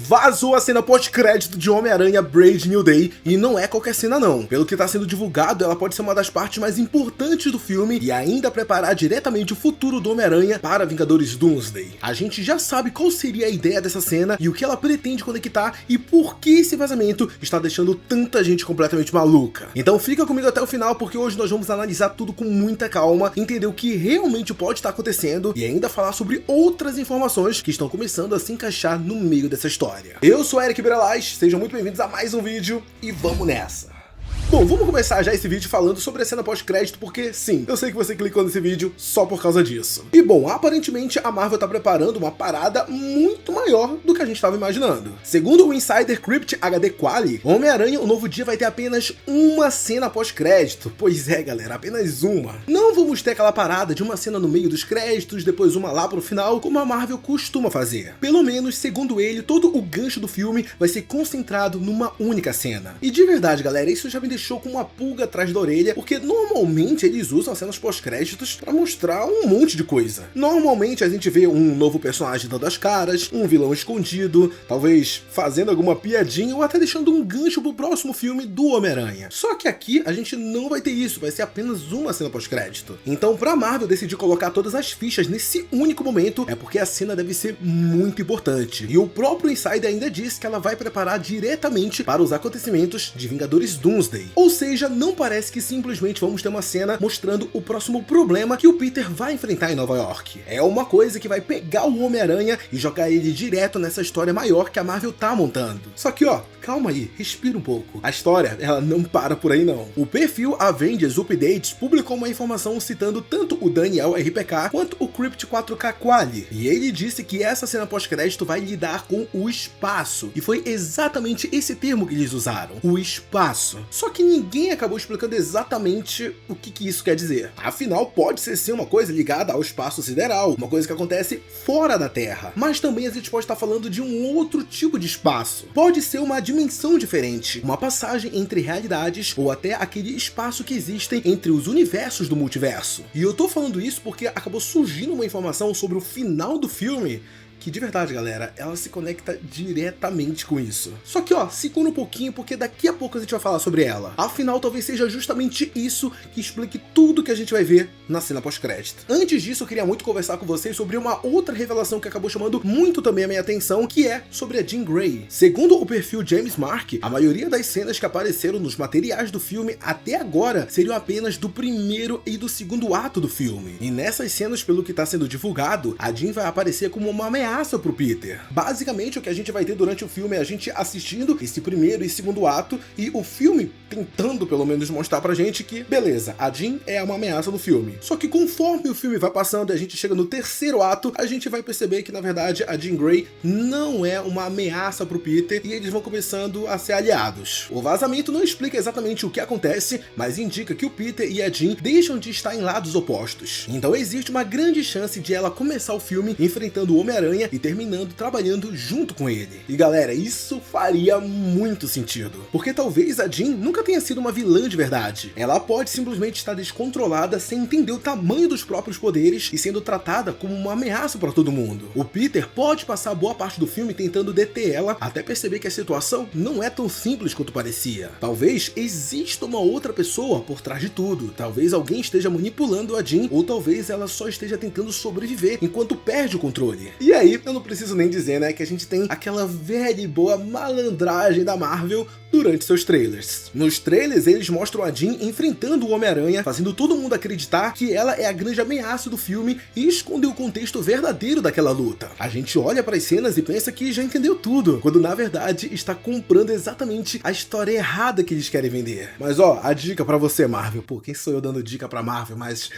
Vazou a cena pós-crédito de Homem-Aranha Brave New Day, e não é qualquer cena não. Pelo que tá sendo divulgado, ela pode ser uma das partes mais importantes do filme e ainda preparar diretamente o futuro do Homem-Aranha para Vingadores Doomsday. A gente já sabe qual seria a ideia dessa cena e o que ela pretende conectar e por que esse vazamento está deixando tanta gente completamente maluca. Então fica comigo até o final, porque hoje nós vamos analisar tudo com muita calma, entender o que realmente pode estar acontecendo e ainda falar sobre outras informações que estão começando a se encaixar no meio dessa história. Eu sou Eric Birelais, sejam muito bem-vindos a mais um vídeo e vamos nessa! Bom, vamos começar já esse vídeo falando sobre a cena pós-crédito, porque sim, eu sei que você clicou nesse vídeo só por causa disso. E bom, aparentemente a Marvel tá preparando uma parada muito maior do que a gente estava imaginando. Segundo o insider Crypt HD Quali, Homem-Aranha O Novo Dia vai ter apenas uma cena pós-crédito. Pois é, galera, apenas uma. Não vamos ter aquela parada de uma cena no meio dos créditos, depois uma lá pro final, como a Marvel costuma fazer. Pelo menos, segundo ele, todo o gancho do filme vai ser concentrado numa única cena. E de verdade, galera, isso já me deixou com uma pulga atrás da orelha, porque normalmente eles usam cenas pós-créditos pra mostrar um monte de coisa. Normalmente a gente vê um novo personagem dando as caras, um vilão escondido, talvez fazendo alguma piadinha ou até deixando um gancho pro próximo filme do Homem-Aranha. Só que aqui a gente não vai ter isso, vai ser apenas uma cena pós-crédito. Então, pra Marvel decidir colocar todas as fichas nesse único momento, é porque a cena deve ser muito importante. E o próprio Insider ainda disse que ela vai preparar diretamente para os acontecimentos de Vingadores Doomsday. Ou seja, não parece que simplesmente vamos ter uma cena mostrando o próximo problema que o Peter vai enfrentar em Nova York. É uma coisa que vai pegar o Homem-Aranha e jogar ele direto nessa história maior que a Marvel tá montando. Só que ó, calma aí, respira um pouco. A história, ela não para por aí não. O perfil Avengers Updates publicou uma informação citando tanto o Daniel RPK quanto o Crypt 4K Quali. E ele disse que essa cena pós-crédito vai lidar com o espaço. E foi exatamente esse termo que eles usaram, o espaço. Só que ninguém acabou explicando exatamente o que isso quer dizer. Afinal, pode ser sim uma coisa ligada ao espaço sideral, uma coisa que acontece fora da Terra. Mas também a gente pode estar falando de um outro tipo de espaço. Pode ser uma dimensão diferente, uma passagem entre realidades ou até aquele espaço que existem entre os universos do multiverso. E eu tô falando isso porque acabou surgindo uma informação sobre o final do filme que de verdade, galera, ela se conecta diretamente com isso. Só que ó, segura um pouquinho porque daqui a pouco a gente vai falar sobre ela. Afinal, talvez seja justamente isso que explique tudo que a gente vai ver na cena pós-crédito. Antes disso, eu queria muito conversar com vocês sobre uma outra revelação que acabou chamando muito também a minha atenção, que é sobre a Jean Grey. Segundo o perfil James Mark, a maioria das cenas que apareceram nos materiais do filme até agora seriam apenas do primeiro e do segundo ato do filme. E nessas cenas, pelo que está sendo divulgado, a Jean vai aparecer como uma ameaça pro Peter. Basicamente o que a gente vai ter durante o filme é a gente assistindo esse primeiro e segundo ato e o filme tentando pelo menos mostrar pra gente que, beleza, a Jean é uma ameaça no filme. Só que conforme o filme vai passando e a gente chega no terceiro ato, a gente vai perceber que na verdade a Jean Grey não é uma ameaça pro Peter e eles vão começando a ser aliados. O vazamento não explica exatamente o que acontece, mas indica que o Peter e a Jean deixam de estar em lados opostos. Então existe uma grande chance de ela começar o filme enfrentando o Homem-Aranha e terminando trabalhando junto com ele. E galera, isso faria muito sentido, porque talvez a Jean nunca tenha sido uma vilã de verdade. Ela pode simplesmente estar descontrolada sem entender o tamanho dos próprios poderes e sendo tratada como uma ameaça para todo mundo. O Peter pode passar boa parte do filme tentando deter ela até perceber que a situação não é tão simples quanto parecia. Talvez exista uma outra pessoa por trás de tudo. Talvez alguém esteja manipulando a Jean ou talvez ela só esteja tentando sobreviver enquanto perde o controle. E aí, eu não preciso nem dizer, né, que a gente tem aquela velha e boa malandragem da Marvel durante seus trailers. Nos trailers, eles mostram a Jean enfrentando o Homem-Aranha, fazendo todo mundo acreditar que ela é a grande ameaça do filme e esconder o contexto verdadeiro daquela luta. A gente olha para as cenas e pensa que já entendeu tudo, quando na verdade está comprando exatamente a história errada que eles querem vender. Mas ó, a dica pra você, Marvel. Pô, quem sou eu dando dica pra Marvel, mas...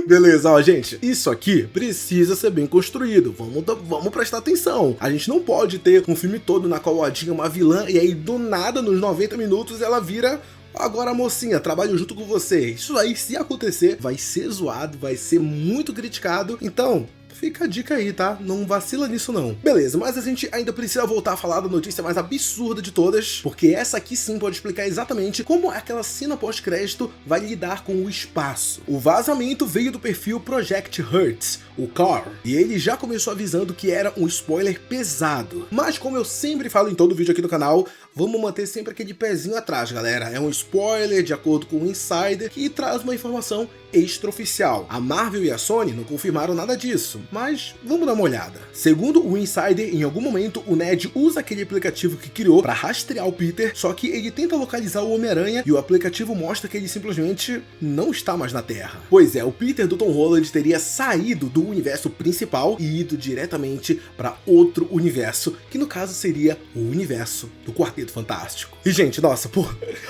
beleza, ó, gente. Isso aqui precisa ser bem construído. Vamos prestar atenção. A gente não pode ter um filme todo na qual a Jean é uma vilã e aí do nada, nos 90 minutos, ela vira... Agora, mocinha, trabalho junto com você. Isso aí, se acontecer, vai ser zoado, vai ser muito criticado. Então, Fica a dica aí, tá? Não vacila nisso não. Beleza, mas a gente ainda precisa voltar a falar da notícia mais absurda de todas, porque essa aqui sim pode explicar exatamente como aquela cena pós-crédito vai lidar com o espaço. O vazamento veio do perfil Project Hertz, o Car, e ele já começou avisando que era um spoiler pesado. Mas como eu sempre falo em todo vídeo aqui no canal, vamos manter sempre aquele pezinho atrás, galera. É um spoiler de acordo com o Insider que traz uma informação extraoficial. A Marvel e a Sony não confirmaram nada disso, mas vamos dar uma olhada. Segundo o Insider, em algum momento o Ned usa aquele aplicativo que criou para rastrear o Peter, só que ele tenta localizar o Homem-Aranha e o aplicativo mostra que ele simplesmente não está mais na Terra. Pois é, o Peter do Tom Holland teria saído do universo principal e ido diretamente para outro universo, que no caso seria o universo do Quarteto Fantástico. E gente, nossa, pô,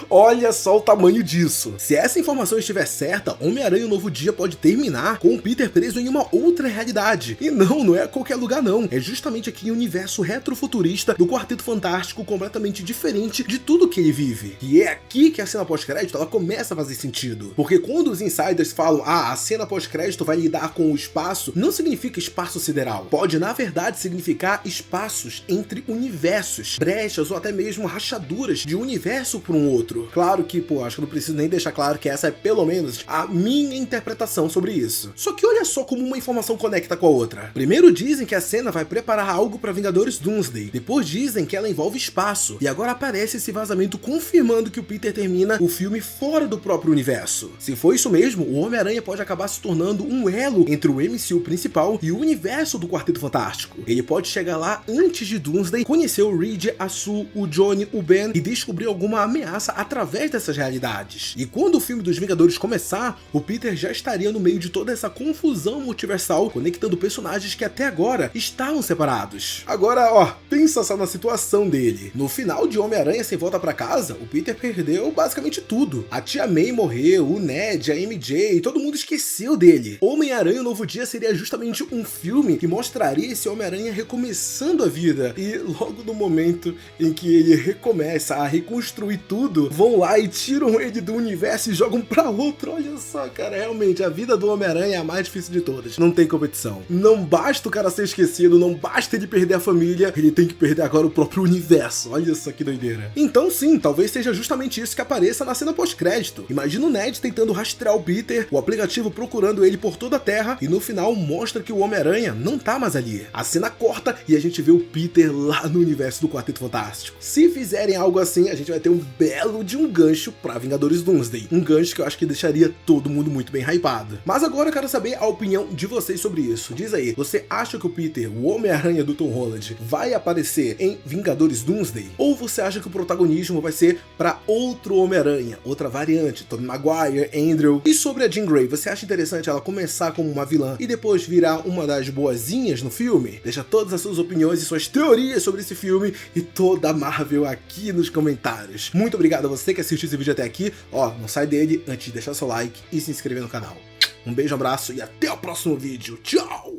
olha só o tamanho disso. Se essa informação estiver certa, Homem-Aranha O Novo Dia pode terminar com o Peter preso em uma outra realidade. E não é qualquer lugar não, é justamente aqui em um universo retrofuturista do Quarteto Fantástico, completamente diferente de tudo que ele vive. E é aqui que a cena pós-crédito ela começa a fazer sentido. Porque quando os insiders falam, a cena pós-crédito vai lidar com o espaço, não significa espaço sideral. Pode, na verdade, significar espaços entre universos, brechas ou até mesmo rachaduras de um universo para um outro. Claro que, pô, acho que não preciso nem deixar claro que essa é pelo menos a minha interpretação sobre isso. Só que olha só como uma informação conecta com a outra. Primeiro dizem que a cena vai preparar algo para Vingadores Doomsday, depois dizem que ela envolve espaço, e agora aparece esse vazamento confirmando que o Peter termina o filme fora do próprio universo. Se for isso mesmo, o Homem-Aranha pode acabar se tornando um elo entre o MCU principal e o universo do Quarteto Fantástico. Ele pode chegar lá antes de Doomsday, conhecer o Reed, a Sue, o Johnny, o Ben e descobrir alguma ameaça através dessas realidades. E quando o filme dos Vingadores começar, o Peter já estaria no meio de toda essa confusão multiversal, conectando personagens que até agora estavam separados. Agora, ó, pensa só na situação dele. No final de Homem-Aranha Sem Volta Pra Casa, o Peter perdeu basicamente tudo. A Tia May morreu, o Ned, a MJ, todo mundo esqueceu dele. Homem-Aranha O Novo Dia seria justamente um filme que mostraria esse Homem-Aranha recomeçando a vida. E logo no momento em que ele recomeça a reconstruir tudo, vão lá e tiram ele do universo e jogam pra outro. Olha só, cara, realmente a vida do Homem-Aranha é a mais difícil de todas. Não tem competição. Não basta o cara ser esquecido, não basta ele perder a família, ele tem que perder agora o próprio universo. Olha só que doideira. Então sim, talvez seja justamente isso que apareça na cena pós-crédito. Imagina o Ned tentando rastrear o Peter, o aplicativo procurando ele por toda a Terra e no final mostra que o Homem-Aranha não tá mais ali. A cena corta e a gente vê o Peter lá no universo do Quarteto Fantástico. Se fizerem algo assim, a gente vai ter um belo de um gancho pra Vingadores Doomsday. Um gancho que eu acho que deixaria todo mundo muito bem hypado. Mas agora eu quero saber a opinião de vocês sobre isso. Diz aí, você acha que o Peter, o Homem-Aranha do Tom Holland, vai aparecer em Vingadores Doomsday? Ou você acha que o protagonismo vai ser pra outro Homem-Aranha, outra variante, Tobey Maguire, Andrew? E sobre a Jean Grey, você acha interessante ela começar como uma vilã e depois virar uma das boazinhas no filme? Deixa todas as suas opiniões e suas teorias sobre esse filme e toda a Marvel aqui nos comentários. Muito obrigado a você que assistiu esse vídeo até aqui. Ó, não sai dele antes de deixar seu like e se inscrever no canal. Um beijo, abraço e até o próximo vídeo. Tchau!